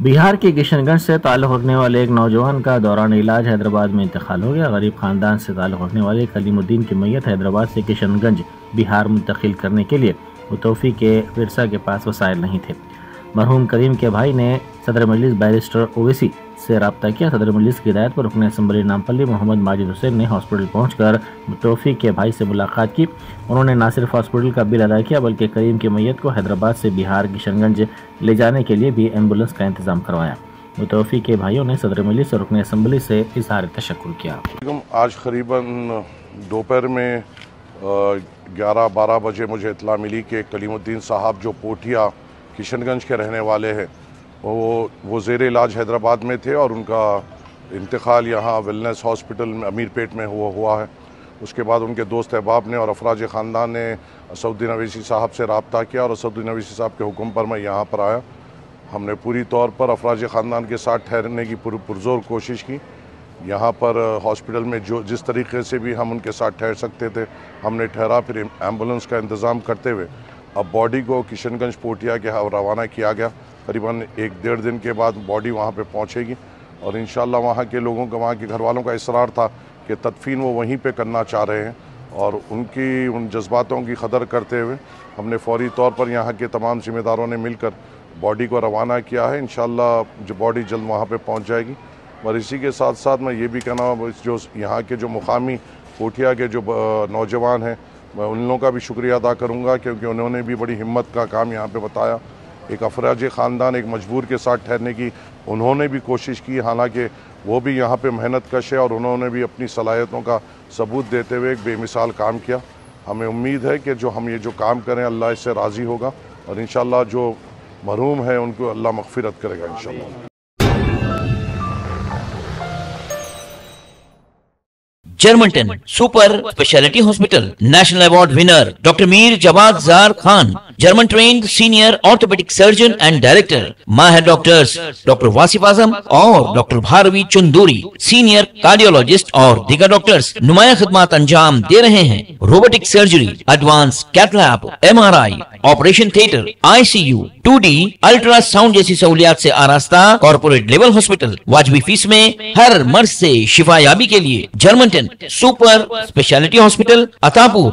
بہار کے کشن گنج سے تعلق رکھنے والے ایک نوجوان کا دوران علاج حیدرآباد میں انتقال ہو گیا۔ غریب خاندان سے تعلق رکھنے والے کلیم الدین کی میت حیدرآباد سے کشن گنج بہار منتقل کرنے کے لیے متوفی کے ورثہ کے پاس وسائل نہیں تھے۔ مرحوم کریم کے بھائی نے صدر مجلس بیرسٹر اویسی سے رابطہ کیا۔ صدر مجلس کی ہدایت پر رکن اسمبلی نامپلی محمد ماجد حسین نے ہاسپٹل پہنچ کر متوفی کے بھائی سے ملاقات کی۔ انہوں نے نہ صرف ہاسپٹل کا بل ادا کیا بلکہ کریم کی میت کو حیدرآباد سے بہار کشن گنج لے جانے کے لیے بھی ایمبولینس کا انتظام کروایا۔ متوفی کے بھائیوں نے صدر مجلس اور رکن اسمبلی سے اظہار تشکر کیا۔ آج قریباً دوپہر میں 11-12 بجے مجھے اطلاع ملی کہ کلیم الدین صاحب جو پوٹھیا کشن گنج کے رہنے والے ہیں وہ زیر علاج حیدرآباد میں تھے اور ان کا انتقال یہاں ویلنس ہاسپٹل میں امیر پیٹ میں ہوا ہے۔ اس کے بعد ان کے دوست احباب نے اور افراج خاندان نے اسد الدین اویسی صاحب سے رابطہ کیا اور اسد الدین اویسی صاحب کے حکم پر میں یہاں پر آیا۔ ہم نے پوری طور پر افراج خاندان کے ساتھ ٹھہرنے کی پرزور کوشش کی۔ یہاں پر ہاسپٹل میں جس طریقے سے بھی ہم ان کے ساتھ ٹھہر سکتے تھے ہم نے ٹھہرا، پھر ایمبولینس کا انتظام کرتے ہوئے اب باڈی کو کشن گنج پوٹھیا کے روانہ کیا گیا۔ قریباً 1-1.5 دن کے بعد باڈی وہاں پہ پہنچے گی اور انشاءاللہ وہاں کے لوگوں کا، وہاں کے گھر والوں کا اصرار تھا کہ تدفین وہ وہیں پہ کرنا چاہ رہے ہیں اور ان جذباتوں کی قدر کرتے ہوئے ہم نے فوری طور پر یہاں کے تمام ذمہ داروں نے مل کر باڈی کو روانہ کیا ہے۔ انشاءاللہ جو باڈی جلد وہاں پہ پہنچ جائے گی۔ اور اسی کے ساتھ ساتھ میں یہ بھی کہنا جو یہاں کے جو مقامی پوٹھیا کے جو نوجوان ہیں میں ان لوگوں کا بھی شکریہ ادا کروں گا کیونکہ انہوں نے بھی بڑی ہمت کا کام یہاں پہ بتایا۔ ایک افراج خاندان ایک مجبور کے ساتھ ٹھہرنے کی انہوں نے بھی کوشش کی، حالانکہ وہ بھی یہاں پہ محنت کش ہے اور انہوں نے بھی اپنی صلاحیتوں کا ثبوت دیتے ہوئے ایک بے مثال کام کیا۔ ہمیں امید ہے کہ جو ہم یہ جو کام کریں اللہ اس سے راضی ہوگا اور انشاءاللہ جو مرحوم ہیں ان کو اللہ مغفرت کرے گا انشاءاللہ۔ جرمنٹن super specialty hospital national award winner doctor Mir Jawad Zar Khan, German trained senior orthopaedic surgeon and director, ماہر ڈاکٹرز ڈاکٹر واصف اعظم اور doctor Bharavi Chanduri, senior cardiologist اور دیگر ڈاکٹرز نمایاں خدمات انجام دے رہے ہیں۔ Robotic surgery, advance cath lab, MRI، operation theatre, ICU، 2D ultrasound جیسی سہولیات سے آراستہ کارپوریٹ لیول ہاسپٹل، واجبی فیس میں ہر مرض سے شفا یابی کے لیے جرمنٹن سپر اسپیشلٹی ہاسپٹل، عطا پور۔